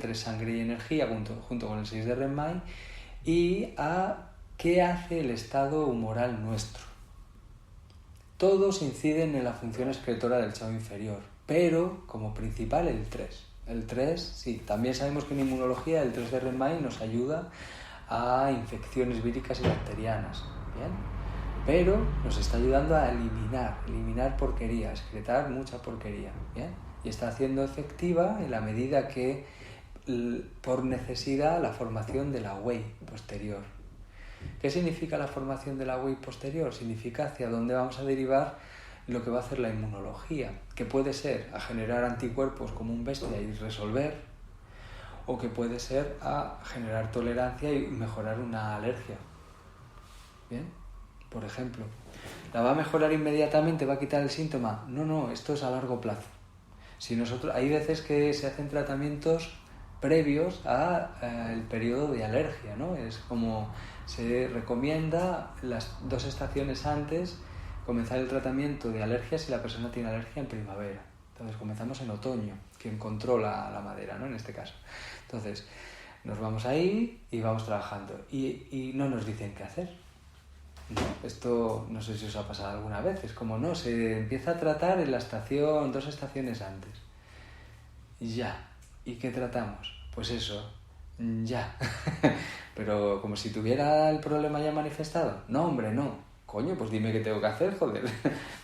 3 sangre y energía junto con el 6 de Renmai, y a qué hace el estado humoral nuestro. Todos inciden en la función excretora del chakra inferior, pero como principal el 3. El 3, sí, también sabemos que en inmunología el 3 de Renmai nos ayuda a infecciones víricas y bacterianas, ¿bien? Pero nos está ayudando a eliminar porquería, a excretar mucha porquería, ¿bien? Y está haciendo efectiva en la medida que, por necesidad, la formación de la Wei posterior. ¿Qué significa la formación de la Wei posterior? Significa hacia dónde vamos a derivar lo que va a hacer la inmunología, que puede ser a generar anticuerpos como un bestia y resolver, o que puede ser a generar tolerancia y mejorar una alergia. ¿Bien? Por ejemplo, ¿la va a mejorar inmediatamente? ¿Va a quitar el síntoma? No, esto es a largo plazo. Hay veces que se hacen tratamientos previos al periodo de alergia, ¿no? Es como se recomienda las 2 estaciones antes comenzar el tratamiento de alergia si la persona tiene alergia en primavera. Entonces comenzamos en otoño, quien controla la madera, ¿no? En este caso. Entonces nos vamos ahí y vamos trabajando y no nos dicen qué hacer. No, esto no sé si os ha pasado alguna vez, es como no, se empieza a tratar en la estación, 2 estaciones antes. Ya. ¿Y qué tratamos? Pues eso, ya. Pero como si tuviera el problema ya manifestado. No, hombre, no. Coño, pues dime qué tengo que hacer, joder.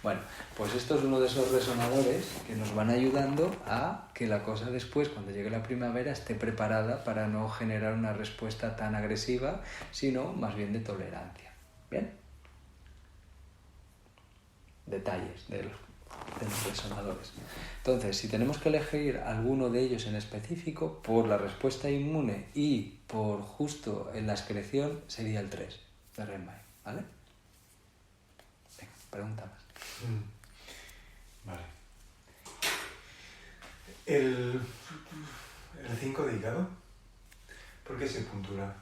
Bueno, pues esto es uno de esos resonadores que nos van ayudando a que la cosa después, cuando llegue la primavera, esté preparada para no generar una respuesta tan agresiva, sino más bien de tolerancia. ¿Bien? Detalles de los resonadores. Entonces, si tenemos que elegir alguno de ellos en específico, por la respuesta inmune y por justo en la excreción, sería el 3 de Renmai, ¿vale? Venga, pregunta más. Vale. El 5 de hígado, ¿por qué se puntura?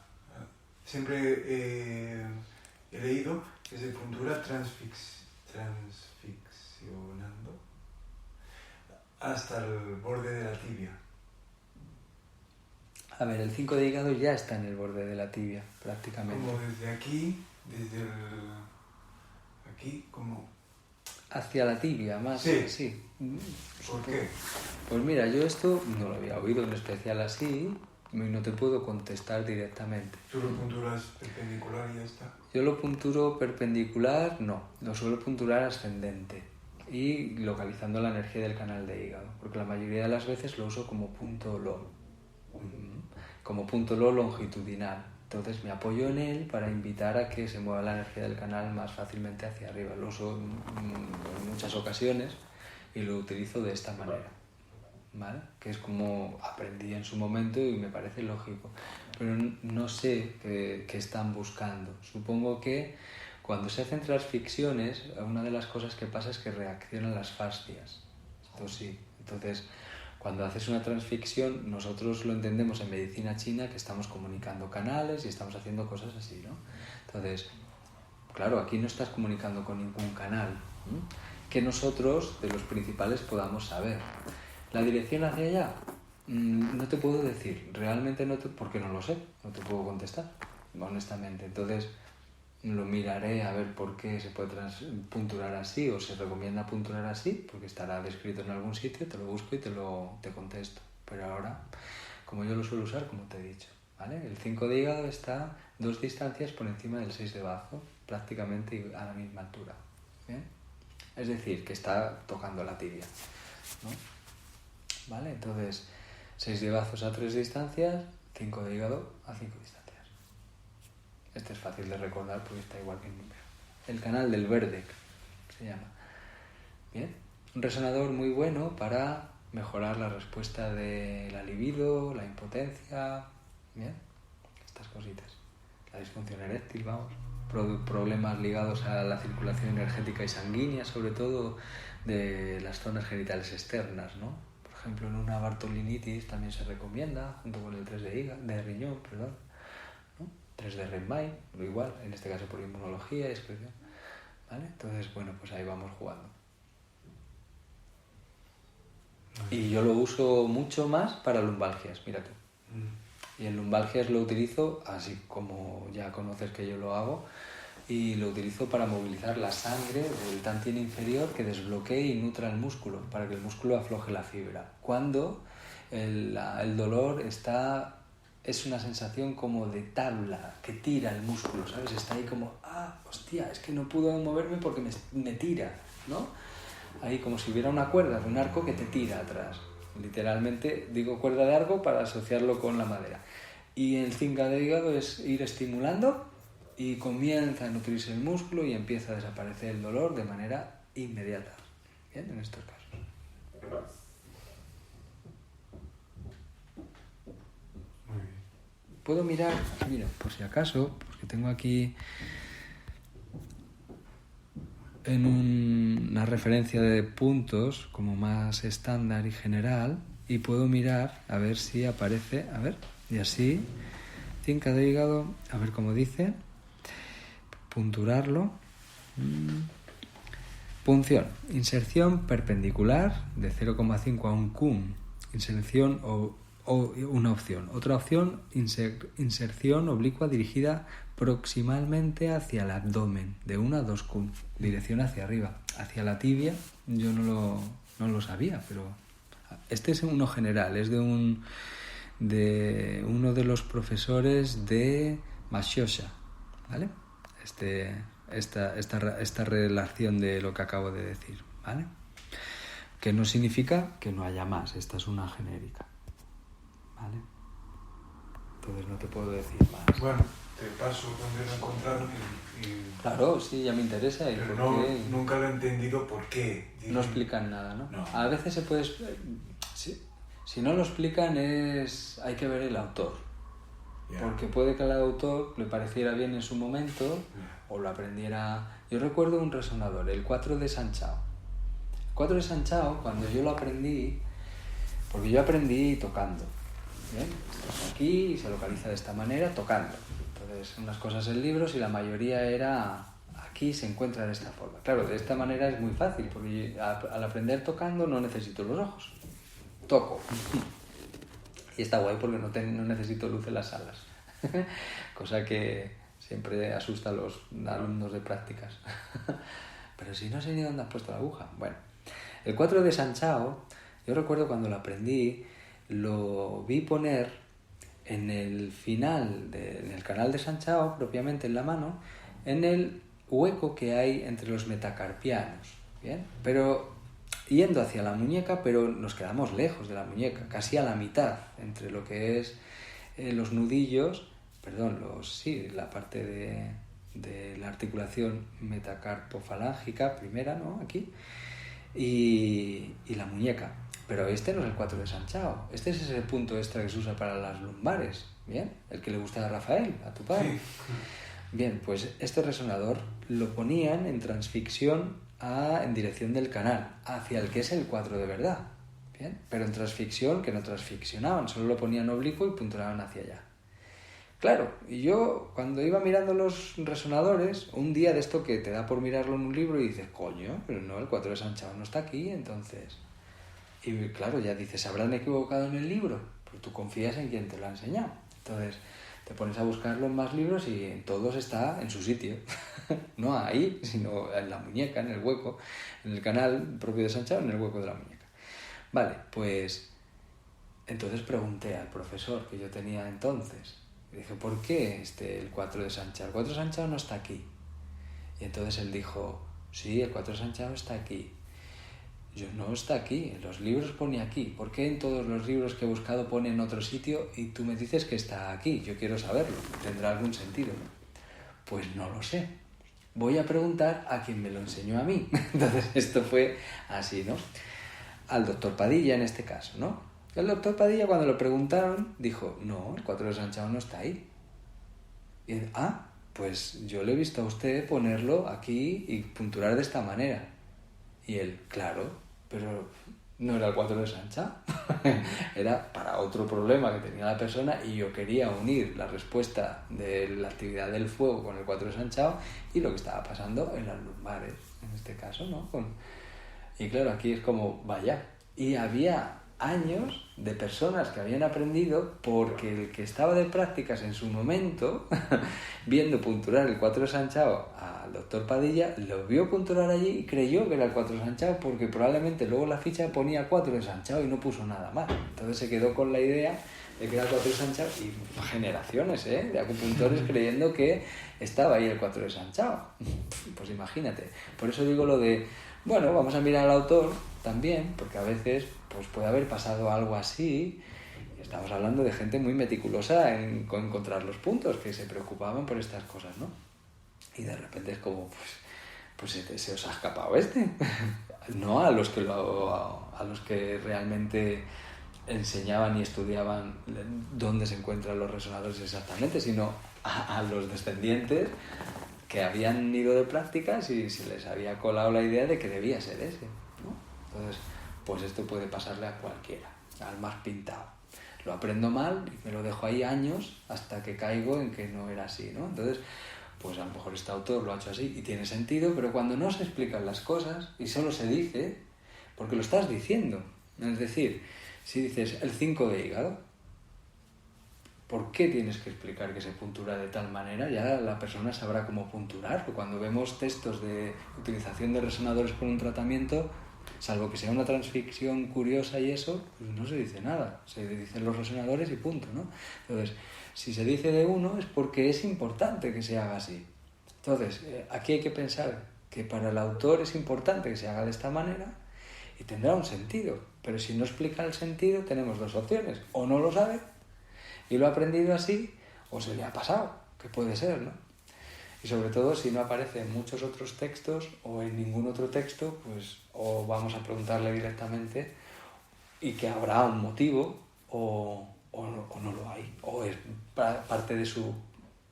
Siempre he leído que se puntura transficcionando hasta el borde de la tibia. A ver, el 5 de hígado ya está en el borde de la tibia, prácticamente. Como desde aquí, aquí, como... Hacia la tibia, más. Sí. ¿Por qué? Pues mira, yo esto no lo había oído en especial así y no te puedo contestar directamente. ¿Tú lo punturas perpendicular y ya está? Yo lo punturo perpendicular, no. Lo suelo punturar ascendente y localizando la energía del canal de hígado, porque la mayoría de las veces lo uso como punto LO. Como punto LO longitudinal. Entonces me apoyo en él para invitar a que se mueva la energía del canal más fácilmente hacia arriba. Lo uso en muchas ocasiones y lo utilizo de esta manera, ¿vale? Que es como aprendí en su momento y me parece lógico. Pero no sé qué están buscando. Supongo que cuando se hacen transficciones, una de las cosas que pasa es que reaccionan las fascias. Esto sí. Entonces, cuando haces una transficción, nosotros lo entendemos en medicina china que estamos comunicando canales y estamos haciendo cosas así, ¿no? Entonces, claro, aquí no estás comunicando con ningún canal, ¿no? Que nosotros, de los principales, podamos saber. ¿La dirección hacia allá? No te puedo decir, realmente porque no lo sé, no te puedo contestar, honestamente. Entonces, lo miraré a ver por qué se puede punturar así o se recomienda punturar así, porque estará descrito en algún sitio, te lo busco y te contesto. Pero ahora, como yo lo suelo usar, como te he dicho, ¿vale? El 5 de hígado está 2 distancias por encima del 6 de bazo, prácticamente a la misma altura, ¿bien? Es decir, que está tocando la tibia, ¿no? ¿Vale? Entonces, 6 de bazos a 3 distancias, 5 de hígado a 5 distancias. Este es fácil de recordar porque está igual que el número. El canal del Verdec se llama. Bien. Un resonador muy bueno para mejorar la respuesta de la libido, la impotencia. Bien. Estas cositas. La disfunción eréctil, vamos. Problemas ligados a la circulación energética y sanguínea, sobre todo de las zonas genitales externas, ¿no? Por ejemplo, en una bartolinitis también se recomienda, junto con el 3 de riñón, perdón. 3 de Renmai, lo igual, en este caso por inmunología y excreción, ¿vale? Entonces, bueno, pues ahí vamos jugando. Y yo lo uso mucho más para lumbalgias, mira tú. Y en lumbalgias lo utilizo, así como ya conoces que yo lo hago, y lo utilizo para movilizar la sangre del tantien inferior que desbloquee y nutra el músculo, para que el músculo afloje la fibra. Cuando el dolor es una sensación como de tabla, que tira el músculo, ¿sabes? Está ahí como, hostia, es que no puedo moverme porque me tira, ¿no? Ahí como si hubiera una cuerda de un arco que te tira atrás. Literalmente digo cuerda de arco para asociarlo con la madera. Y el zinc de hígado es ir estimulando y comienza a nutrirse el músculo y empieza a desaparecer el dolor de manera inmediata. Bien, en estos casos. Muy bien. Puedo mirar, mira, por si acaso, porque tengo aquí en una referencia de puntos como más estándar y general, y puedo mirar a ver si aparece, a ver, y así, zinc de hígado, a ver cómo dice, punturarlo. Punción, inserción perpendicular de 0,5 a 1 cum, inserción o una opción. Otra opción, inserción oblicua dirigida proximalmente hacia el abdomen, de 1 a 2 cum, dirección hacia arriba. Hacia la tibia, yo no lo sabía, pero este es uno general, es de uno de los profesores de Mashyosha, ¿vale? Esta relación de lo que acabo de decir, ¿vale? Que no significa que no haya más, esta es una genérica, ¿vale? Entonces no te puedo decir más. Bueno, te paso donde lo encontraron y... Claro, sí, ya me interesa. Pero por qué. nunca lo he entendido por qué. No explican nada, ¿no? No. A veces se puede... Si no lo explican hay que ver el autor. Yeah. Porque puede que al autor le pareciera bien en su momento o lo aprendiera... Yo recuerdo un resonador, el 4 de Sanchao. El 4 de Sanchao, cuando yo lo aprendí, porque yo aprendí tocando, ¿bien? Esto aquí y se localiza de esta manera, tocando. Entonces, unas cosas en libros y la mayoría era... Aquí se encuentra de esta forma. Claro, de esta manera es muy fácil, porque al aprender tocando no necesito los ojos. Toco. Y está guay porque no necesito luz en las salas. Cosa que siempre asusta a los alumnos de prácticas. Pero si no sé ni dónde has puesto la aguja. Bueno, el 4 de Sanchao, yo recuerdo cuando lo aprendí, lo vi poner en el final, en el canal de Sanchao, propiamente en la mano, en el hueco que hay entre los metacarpianos, ¿bien? Pero yendo hacia la muñeca, pero nos quedamos lejos de la muñeca, casi a la mitad, entre lo que es los nudillos, la parte de la articulación metacarpofalángica, primera, ¿no? Aquí, y la muñeca. Pero este no es el 4 de Sanchao, este es ese punto extra que se usa para las lumbares, ¿bien? El que le gusta a Rafael, a tu padre. Sí. Bien, pues este resonador lo ponían en transficción en dirección del canal, hacia el que es el 4 de verdad, ¿bien? Pero en transficción, que no transficcionaban, solo lo ponían oblicuo y punturaban hacia allá. Claro, y yo cuando iba mirando los resonadores, un día de esto que te da por mirarlo en un libro y dices, coño, pero no, el 4 de Sanchao no está aquí, entonces... Y claro, ya dices, ¿se habrán equivocado en el libro? Pues tú confías en quien te lo ha enseñado. Entonces te pones a buscarlo en más libros y en todos está en su sitio. No ahí, sino en la muñeca, en el hueco, en el canal propio de Sanchao, en el hueco de la muñeca. Vale, pues entonces pregunté al profesor que yo tenía entonces. Y dije, ¿por qué el 4 de Sanchao? El 4 de Sanchao no está aquí. Y entonces él dijo, sí, el 4 de Sanchao está aquí. Yo, no está aquí, en los libros pone aquí. ¿Por qué en todos los libros que he buscado pone en otro sitio y tú me dices que está aquí? Yo quiero saberlo, ¿tendrá algún sentido? Pues no lo sé. Voy a preguntar a quien me lo enseñó a mí. Entonces esto fue así, ¿no? Al doctor Padilla en este caso, ¿no? El doctor Padilla cuando lo preguntaron dijo, no, el 4 de Sanchao no está ahí. Y pues yo le he visto a usted ponerlo aquí y punturar de esta manera. Y él, claro, pero no era el 4 de Sanchao. Era para otro problema que tenía la persona y yo quería unir la respuesta de la actividad del fuego con el 4 de Sanchao y lo que estaba pasando en las lumbares, en este caso, ¿no? Y claro, aquí es como, vaya. Y había años de personas que habían aprendido porque el que estaba de prácticas en su momento, viendo punturar el 4 de Sanchao al doctor Padilla, lo vio punturar allí y creyó que era el 4 de Sanchao porque probablemente luego la ficha ponía 4 de Sanchao y no puso nada más. Entonces se quedó con la idea de que era el 4 de Sanchao y generaciones de acupuntores creyendo que estaba ahí el 4 de Sanchao. Pues imagínate. Por eso digo lo de, bueno, vamos a mirar al autor también, porque a veces pues puede haber pasado algo así. Estamos hablando de gente muy meticulosa en encontrar los puntos, que se preocupaban por estas cosas, ¿no? Y de repente es como, pues se os ha escapado no a los que realmente enseñaban y estudiaban dónde se encuentran los resonadores exactamente, sino a los descendientes que habían ido de prácticas y se les había colado la idea de que debía ser ese, ¿no? Entonces, pues esto puede pasarle a cualquiera, al más pintado. Lo aprendo mal y me lo dejo ahí años hasta que caigo en que no era así, ¿no? Entonces, pues a lo mejor este autor lo ha hecho así y tiene sentido, pero cuando no se explican las cosas y solo se dice, porque lo estás diciendo, es decir, si dices el 5 de hígado, ¿por qué tienes que explicar que se puntura de tal manera? Ya la persona sabrá cómo punturar. Cuando vemos textos de utilización de resonadores con un tratamiento, salvo que sea una transficción curiosa y eso, pues no se dice nada. Se dicen los resonadores y punto, ¿no? Entonces, si se dice de uno es porque es importante que se haga así. Entonces, aquí hay que pensar que para el autor es importante que se haga de esta manera y tendrá un sentido. Pero si no explica el sentido, tenemos dos opciones. O no lo sabe y lo ha aprendido así, o se le ha pasado, que puede ser, ¿no? Y sobre todo, si no aparece en muchos otros textos o en ningún otro texto, pues o vamos a preguntarle directamente y que habrá un motivo o no lo hay. O es parte de su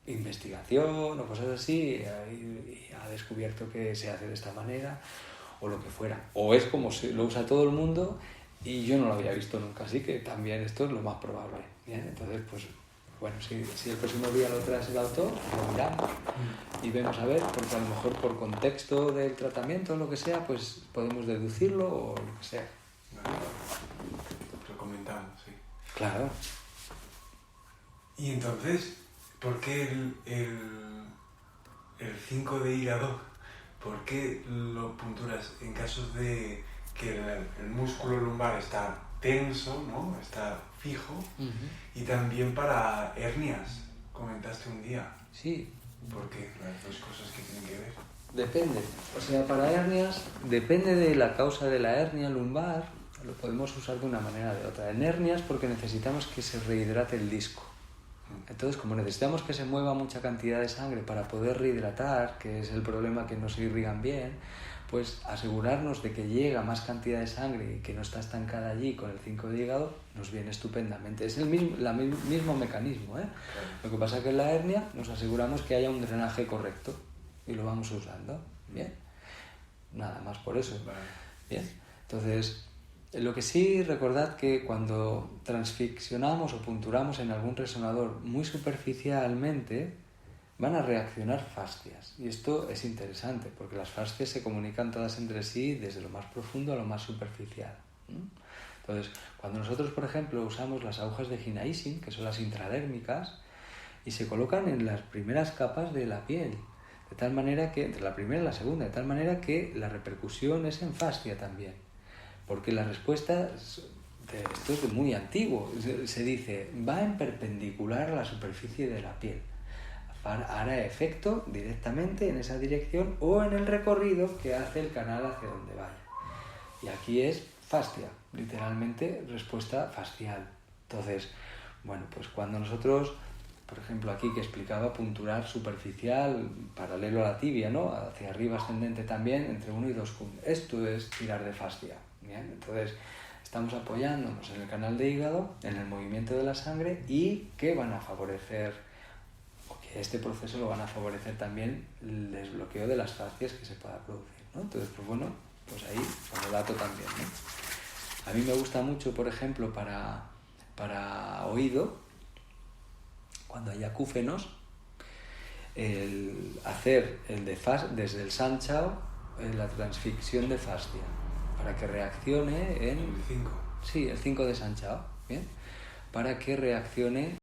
investigación o cosas así y ha descubierto que se hace de esta manera o lo que fuera. O es como si lo usa todo el mundo y yo no lo había visto nunca, así que también esto es lo más probable. Bien, entonces, pues bueno, si el próximo día lo traes el autor, lo miramos y vemos a ver, porque a lo mejor por contexto del tratamiento o lo que sea, pues podemos deducirlo o lo que sea. Lo comentamos, sí. Claro. Y entonces, ¿por qué el 5 de hígado? ¿Por qué lo punturas en casos de que el músculo lumbar está tenso, ¿no? Está fijo? Uh-huh. Y también para hernias, comentaste un día. Sí. ¿Por qué? Las dos cosas que tienen que ver. Depende. O sea, para hernias, depende de la causa de la hernia lumbar, lo podemos usar de una manera o de otra. En hernias porque necesitamos que se rehidrate el disco. Entonces, como necesitamos que se mueva mucha cantidad de sangre para poder rehidratar, que es el problema que no se irrigan bien, pues asegurarnos de que llega más cantidad de sangre y que no está estancada allí con el 5 de hígado nos viene estupendamente. Es el mismo mecanismo, ¿eh? Lo que pasa es que en la hernia nos aseguramos que haya un drenaje correcto y lo vamos usando. Bien, nada más por eso. Bien, entonces, lo que sí, recordad que cuando transficcionamos o punturamos en algún resonador muy superficialmente, van a reaccionar fascias. Y esto es interesante, porque las fascias se comunican todas entre sí desde lo más profundo a lo más superficial. Entonces, cuando nosotros, por ejemplo, usamos las agujas de Hinaisin, que son las intradérmicas, y se colocan en las primeras capas de la piel, de tal manera que, entre la primera y la segunda, de tal manera que la repercusión es en fascia también. Porque la respuesta, esto es muy antiguo, se dice, va en perpendicular a la superficie de la piel. Hará efecto directamente en esa dirección o en el recorrido que hace el canal hacia donde vaya. Y aquí es fascia, literalmente respuesta fascial. Entonces, bueno, pues cuando nosotros, por ejemplo aquí que explicaba punturar superficial, paralelo a la tibia, ¿no? Hacia arriba ascendente también, entre 1 y 2 cum. Esto es tirar de fascia. ¿Bien? Entonces, estamos apoyándonos en el canal de hígado, en el movimiento de la sangre y que van a favorecer, o que este proceso lo van a favorecer también el desbloqueo de las fascias que se pueda producir, ¿no? Entonces, pues bueno, pues ahí como dato también, ¿no? A mí me gusta mucho, por ejemplo, para oído, cuando hay acúfenos, el hacer desde el Sanchao la transficción de fascia, para que reaccione en... El 5. Sí, el 5 desanchado, ¿bien? Para que reaccione